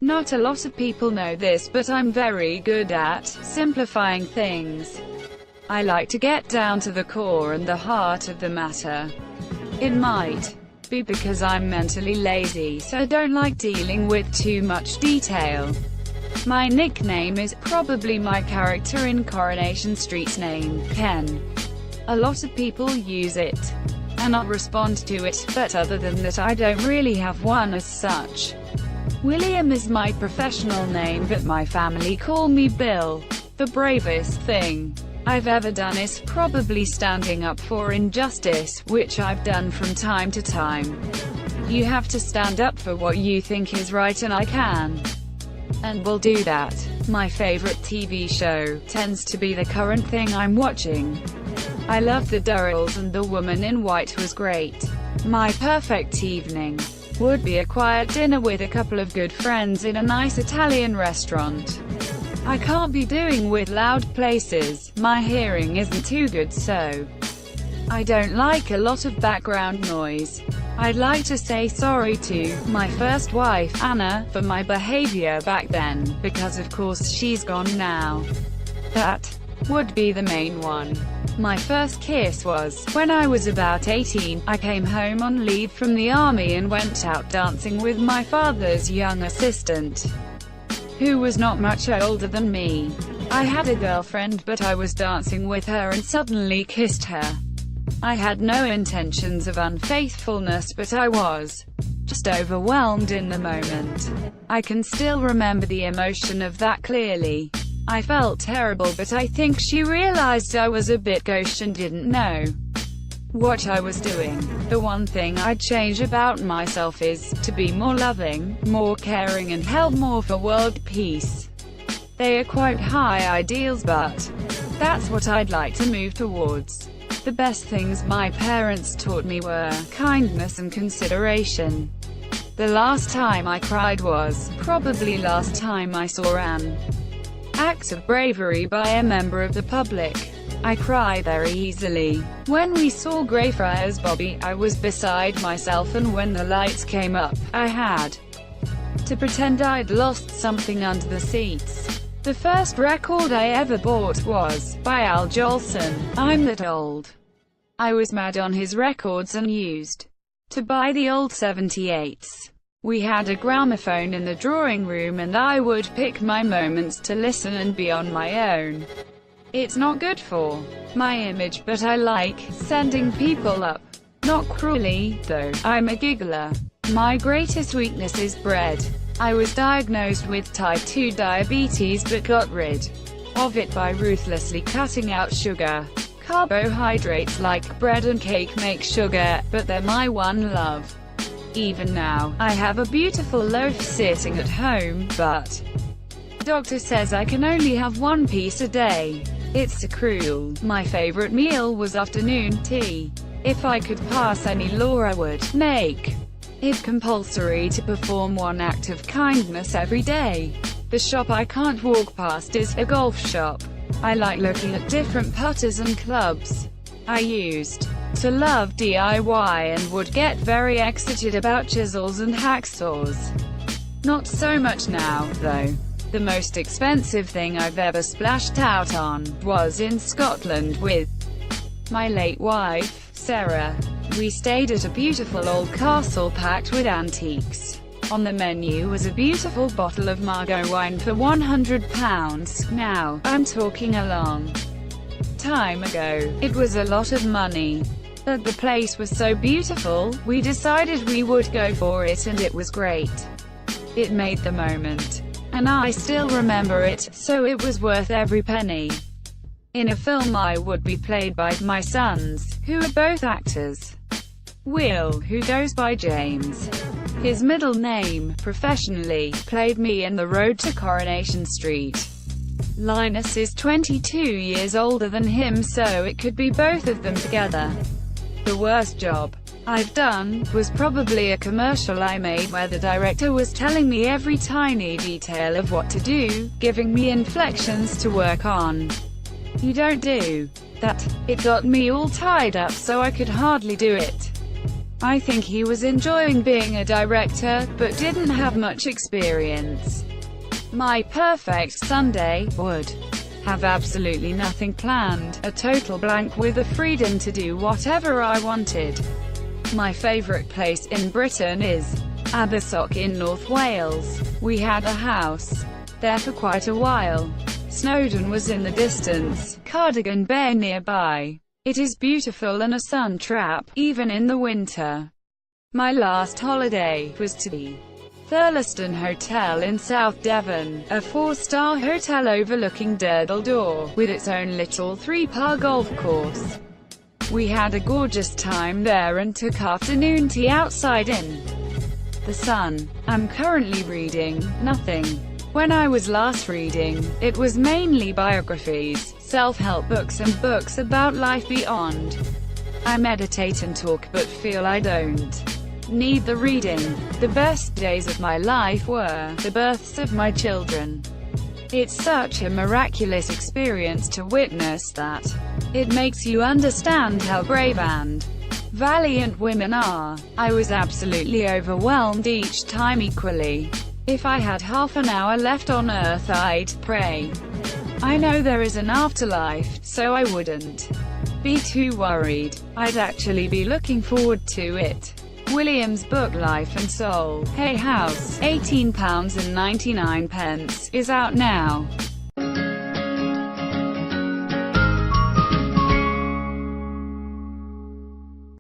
Not a lot of people know this, but I'm very good at simplifying things. I like to get down to the core and the heart of the matter. It might be because I'm mentally lazy, so I don't like dealing with too much detail. My nickname is probably my character in Coronation Street's name, Ken. A lot of people use it, and I'll respond to it, but other than that I don't really have one as such. William is my professional name, but my family call me Bill. The bravest thing I've ever done is probably standing up for injustice, which I've done from time to time. You have to stand up for what you think is right, and I can. And will do that. My favorite TV show tends to be the current thing I'm watching. I love the Durrells, and The Woman in White was great. My perfect evening would be a quiet dinner with a couple of good friends in a nice Italian restaurant. I can't be doing with loud places, my hearing isn't too good, so I don't like a lot of background noise. I'd like to say sorry to my first wife, Anna, for my behavior back then, because of course she's gone now. That would be the main one. My first kiss was when I was about 18. I came home on leave from the army and went out dancing with my father's young assistant, who was not much older than me. I had a girlfriend, but I was dancing with her and suddenly kissed her. I had no intentions of unfaithfulness, but I was just overwhelmed in the moment. I can still remember the emotion of that clearly. I felt terrible, but I think she realized I was a bit gauche and didn't know what I was doing. The one thing I'd change about myself is to be more loving, more caring, and help more for world peace. They are quite high ideals, but that's what I'd like to move towards. The best things my parents taught me were kindness and consideration. The last time I cried was probably last time I saw an act of bravery by a member of the public. I cry very easily. When we saw Greyfriars Bobby, I was beside myself, and when the lights came up, I had to pretend I'd lost something under the seats. The first record I ever bought was by Al Jolson, I'm That Old. I was mad on his records and used to buy the old 78s. We had a gramophone in the drawing room, and I would pick my moments to listen and be on my own. It's not good for my image, but I like sending people up. Not cruelly, though. I'm a giggler. My greatest weakness is bread. I was diagnosed with type 2 diabetes, but got rid of it by ruthlessly cutting out sugar. Carbohydrates like bread and cake make sugar, but they're my one love. Even now, I have a beautiful loaf sitting at home, but doctor says I can only have one piece a day. It's so cruel. My favorite meal was afternoon tea. If I could pass any law, I would make it compulsory to perform one act of kindness every day. The shop I can't walk past is a golf shop. I like looking at different putters and clubs. I used to love DIY and would get very excited about chisels and hacksaws. Not so much now, though. The most expensive thing I've ever splashed out on was in Scotland with my late wife, Sarah. We stayed at a beautiful old castle packed with antiques. On the menu was a beautiful bottle of Margaux wine for £100. Now, I'm talking a long time ago. It was a lot of money. But the place was so beautiful, we decided we would go for it, and it was great. It made the moment. And I still remember it, so it was worth every penny. In a film I would be played by my sons, who are both actors. Will, who goes by James, his middle name, professionally, played me in The Road to Coronation Street. Linus is 22 years older than him, so it could be both of them together. The worst job I've done was probably a commercial I made where the director was telling me every tiny detail of what to do, giving me inflections to work on. You don't do that. It got me all tied up so I could hardly do it. I think he was enjoying being a director, but didn't have much experience. My perfect Sunday would have absolutely nothing planned, a total blank with the freedom to do whatever I wanted. My favourite place in Britain is Abersoch in North Wales. We had a house there for quite a while. Snowdon was in the distance, Cardigan Bay nearby. It is beautiful and a sun trap, even in the winter. My last holiday was to the Thurlaston Hotel in South Devon, a 4-star hotel overlooking Durdledore, with its own little 3-par golf course. We had a gorgeous time there and took afternoon tea outside in the sun. I'm currently reading nothing. When I was last reading, it was mainly biographies, self-help books and books about life beyond. I meditate and talk but feel I don't need the reading. The best days of my life were the births of my children. It's such a miraculous experience to witness that. It makes you understand how brave and valiant women are. I was absolutely overwhelmed each time equally. If I had half an hour left on Earth I'd pray. I know there is an afterlife, so I wouldn't be too worried. I'd actually be looking forward to it. William's book Life and Soul, Hay House, £18.99, is out now.